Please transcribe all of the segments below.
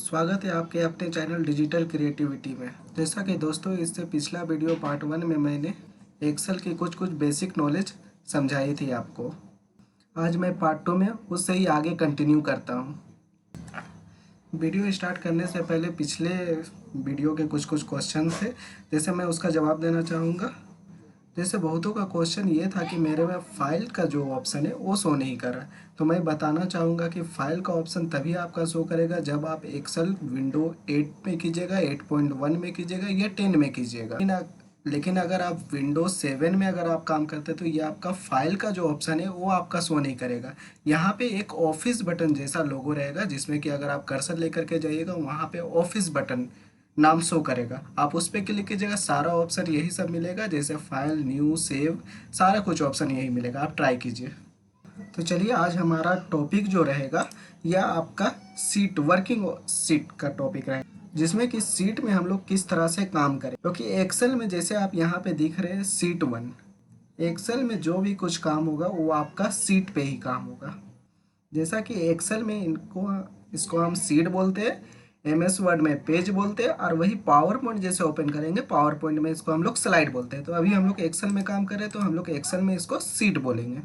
स्वागत है आपके अपने चैनल डिजिटल क्रिएटिविटी में। जैसा कि दोस्तों इससे पिछला वीडियो पार्ट 1 में मैंने एक्सेल की कुछ बेसिक नॉलेज समझाई थी आपको। आज मैं पार्ट 2 में उससे ही आगे कंटिन्यू करता हूँ। वीडियो स्टार्ट करने से पहले पिछले वीडियो के कुछ क्वेश्चन थे, जैसे मैं उसका जवाब देना चाहूँगा। जैसे बहुतों का क्वेश्चन ये था कि मेरे में फाइल का जो ऑप्शन है वो शो नहीं कर रहा, तो मैं बताना चाहूँगा कि फाइल का ऑप्शन तभी आपका शो करेगा जब आप एक्सेल विंडो 8 में कीजिएगा, 8.1 में कीजिएगा या 10 में कीजिएगा। लेकिन अगर आप विंडोज 7 में अगर आप काम करते हैं तो ये आपका फाइल का जो ऑप्शन है वो आपका शो नहीं करेगा। यहाँ पे एक ऑफिस बटन जैसा लोगो रहेगा, जिसमें कि अगर आप कर्सर लेकर के जाइएगा वहाँ पे ऑफिस बटन नाम शो करेगा। आप उस पर क्लिक कीजिएगा, सारा ऑप्शन यही सब मिलेगा, जैसे फाइल, न्यू, सेव, सारा कुछ ऑप्शन यही मिलेगा। आप ट्राई कीजिए। तो चलिए आज हमारा टॉपिक जो रहेगा यह आपका सीट, वर्किंग सीट का टॉपिक रहेगा, जिसमें कि सीट में हम लोग किस तरह से काम करें। क्योंकि एक्सेल में जैसे आप यहाँ पे दिख रहे हैं सीट 1, एक्सेल में जो भी कुछ काम होगा वो आपका सीट पे ही काम होगा। जैसा कि एक्सेल में इसको हम सीट बोलते हैं, एमएस वर्ड में पेज बोलते हैं, और वही पावर पॉइंट जैसे ओपन करेंगे पावर पॉइंट में इसको हम लोग स्लाइड बोलते हैं। तो अभी हम लोग एक्सेल में काम कर रहे हैं तो हम लोग एक्सेल में इसको सीट बोलेंगे।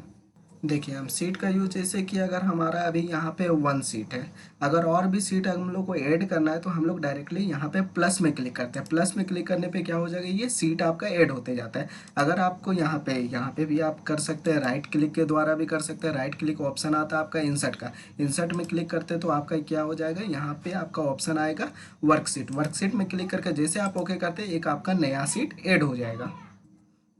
देखिए हम सीट का यूज जैसे कि अगर हमारा अभी यहाँ पे 1 सीट है, अगर और भी सीट हम लोग को ऐड करना है तो हम लोग डायरेक्टली यहाँ पे प्लस में क्लिक करते हैं। प्लस में क्लिक करने पे क्या हो जाएगा, ये सीट आपका ऐड होते जाता है। अगर आपको यहाँ पे भी आप कर सकते हैं, राइट क्लिक के द्वारा भी कर सकते हैं। राइट क्लिक ऑप्शन आता है आपका इंसर्ट का, इंसर्ट में क्लिक करते हैं तो आपका क्या हो जाएगा, यहाँ पे आपका ऑप्शन आएगा वर्कशीट। वर्कशीट में क्लिक करके जैसे आप ओके करते हैं एक आपका नया सीट ऐड हो जाएगा।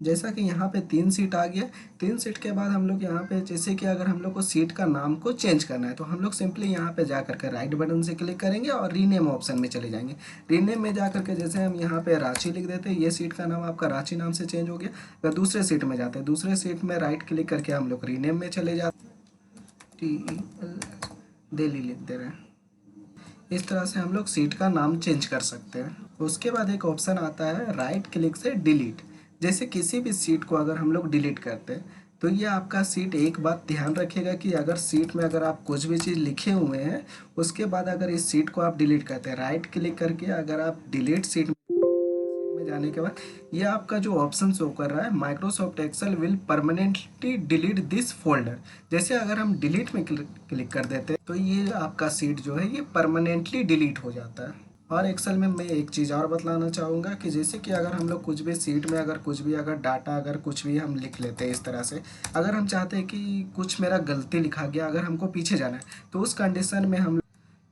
जैसा कि यहाँ पे 3 सीट आ गया। 3 सीट के बाद हम लोग यहाँ पे जैसे कि अगर हम लोग को सीट का नाम को चेंज करना है तो हम लोग सिंपली यहाँ पे जा करके राइट बटन से क्लिक करेंगे और रीनेम ऑप्शन में चले जाएंगे। रीनेम में जा करके जैसे हम यहाँ पे रांची लिख देते हैं, ये सीट का नाम आपका रांची नाम से चेंज हो गया। अगर दूसरे सीट में जाते हैं, दूसरे सीट में राइट क्लिक करके हम लोग रीनेम में चले जाते हैं, दिल्ली लिख दे रहे हैं। इस तरह से हम लोग सीट का नाम चेंज कर सकते हैं। उसके बाद एक ऑप्शन आता है राइट क्लिक से डिलीट। जैसे किसी भी सीट को अगर हम लोग डिलीट करते हैं तो ये आपका सीट, एक बात ध्यान रखिएगा कि अगर सीट में अगर आप कुछ भी चीज़ लिखे हुए हैं उसके बाद अगर इस सीट को आप डिलीट करते हैं, राइट क्लिक करके अगर आप डिलीट सीट में जाने के बाद ये आपका जो ऑप्शन शो कर रहा है, Microsoft Excel will permanently delete this folder. जैसे अगर हम डिलीट में क्लिक कर देते हैं तो ये आपका सीट जो है ये परमानेंटली डिलीट हो जाता है। और एक्सेल में मैं एक चीज़ और बतलाना चाहूँगा कि जैसे कि अगर हम लोग कुछ भी सीट में अगर कुछ भी अगर डाटा अगर कुछ भी हम लिख लेते हैं इस तरह से, अगर हम चाहते हैं कि कुछ मेरा गलती लिखा गया, अगर हमको पीछे जाना है तो उस कंडीशन में हम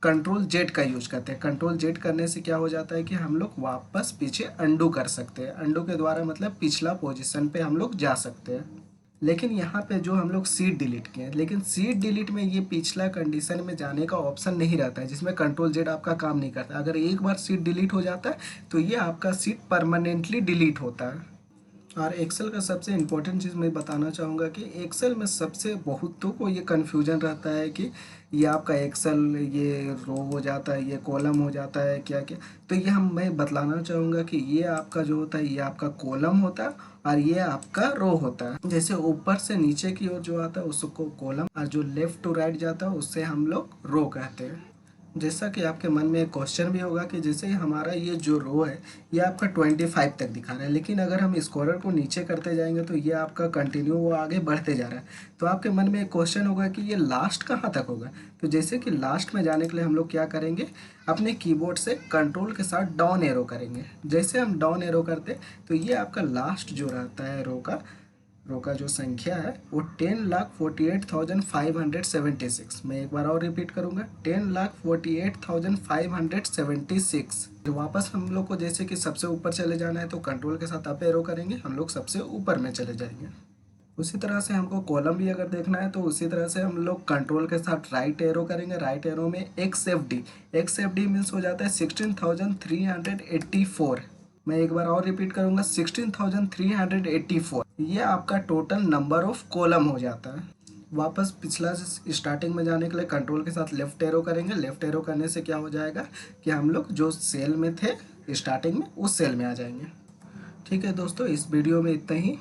कंट्रोल जेड का यूज करते हैं। कंट्रोल जेड करने से क्या हो जाता है कि हम लोग वापस पीछे अंडू कर सकते हैं। अंडू के द्वारा मतलब पिछला पोजीशन पे हम लोग जा सकते हैं। लेकिन यहाँ पे जो हम लोग सीट डिलीट किए हैं, लेकिन सीट डिलीट में ये पिछला कंडीशन में जाने का ऑप्शन नहीं रहता है, जिसमें कंट्रोल जेड आपका काम नहीं करता। अगर एक बार सीट डिलीट हो जाता है तो ये आपका सीट परमानेंटली डिलीट होता है। और एक्सेल का सबसे इम्पोर्टेंट चीज़ मैं बताना चाहूँगा कि एक्सेल में सबसे बहुतों को ये कन्फ्यूजन रहता है कि ये आपका एक्सेल ये रो हो जाता है, ये कॉलम हो जाता है, क्या क्या। तो ये मैं बतलाना चाहूँगा कि ये आपका जो होता है ये आपका कॉलम होता है और ये आपका रो होता है। जैसे ऊपर से नीचे की ओर जो आता है उसको कॉलम, और जो लेफ्ट टू राइट जाता है उससे हम लोग रो कहते हैं। जैसा कि आपके मन में एक क्वेश्चन भी होगा कि जैसे हमारा ये जो रो है ये आपका 25 तक दिखा रहा है, लेकिन अगर हम स्कोरर को नीचे करते जाएंगे तो ये आपका कंटिन्यू वो आगे बढ़ते जा रहा है। तो आपके मन में एक क्वेश्चन होगा कि ये लास्ट कहाँ तक होगा। तो जैसे कि लास्ट में जाने के लिए हम लोग क्या करेंगे, अपने कीबोर्ड से कंट्रोल के साथ डाउन एरो करेंगे। जैसे हम डाउन एरो करते तो ये आपका लास्ट जो रहता है रो का जो संख्या है वो 10,48,576। मैं एक बार और रिपीट करूंगा, 10,48,576। वापस हम लोग को जैसे कि सबसे ऊपर चले जाना है तो कंट्रोल के साथ अप एरो करेंगे, हम लोग सबसे ऊपर में चले जाएंगे। उसी तरह से हमको कॉलम भी अगर देखना है तो उसी तरह से हम लोग कंट्रोल के साथ राइट एरो करेंगे। राइट एरो में एक्स एफ डी मीन्स हो जाता है 16,384। मैं एक बार और रिपीट करूंगा, 16,384। ये आपका टोटल नंबर ऑफ कॉलम हो जाता है। वापस पिछला स्टार्टिंग में जाने के लिए कंट्रोल के साथ लेफ्ट एरो करेंगे। लेफ्ट एरो करने से क्या हो जाएगा कि हम लोग जो सेल में थे स्टार्टिंग में उस सेल में आ जाएंगे। ठीक है दोस्तों, इस वीडियो में इतना ही।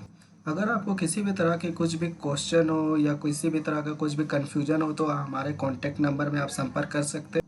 अगर आपको किसी भी तरह के कुछ भी क्वेश्चन हो या किसी भी तरह का कुछ भी कन्फ्यूजन हो तो हमारे कॉन्टैक्ट नंबर में आप संपर्क कर सकते हैं।